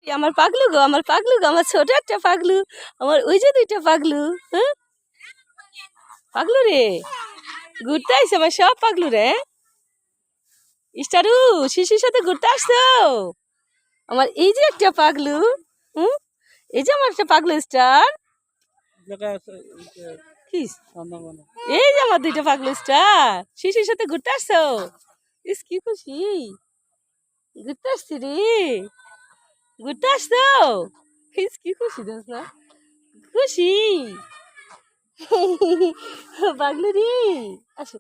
আমার পাগলু গো, আমার পাগলু গো, আমার ছোট একটা পাগলু, আমার ওই যে দুইটা পাগলু। হ্যাঁ পাগলু রে, ঘুরতে আইসে আমার সব পাগলু রে। ইস্টারু শিশির সাথে ঘুরতে আসছো? আমার এই যে একটা পাগলু, হুম, এই যে আমার একটা পাগলু স্টার। এই যে আমার দুইটা পাগলু স্টার শিশির সাথে ঘুরতে আসছো। ইস কি খুশি, ঘুরতে আসছি রে, ঘুরতে আসছো। ইস কি খুশি দেখ না, খুশি। পাগলু রে, আসো।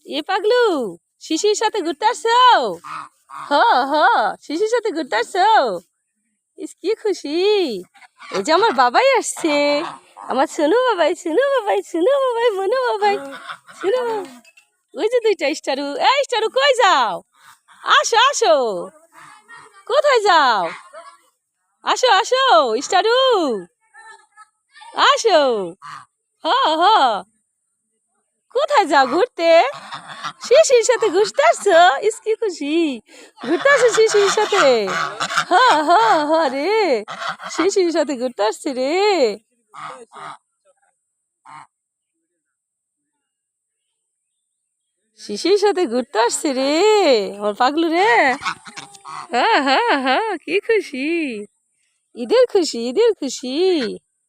এ পাগলু শিশির সাথে ঘুরতে আসছো? হ হ, শিশির সাথে ঘুরতে আসছো। ইস কি খুশি। এই যে আমার বাবাই আসছে, আমার সোনু বাবাই, সোনু বাবাই, সোনু বাবাই, মনু বাবাই, সোনু বাবাই। ওই যে দুইটা স্টারু। এই স্টারু কই যাও? আসো আসো, কোথায় যাও? আসো আসো স্টারু, আসো। হ হ, কোথায় যাও ঘুরতে? শিশির সাথে ঘুরতে আসছো? ইস কি খুশি, ঘুরতে আসছো শিশির সাথে। হ্যাঁ হ্যাঁ হ্যাঁ রে, শিশির সাথে ঘুরতে আসছি রে। শিশির সাথে ঘুরতে আসছি রে, আমার পাগলু রে। হ্যাঁ হ্যাঁ হ্যাঁ, কি খুশি, ঈদের খুশি, ঈদের খুশি।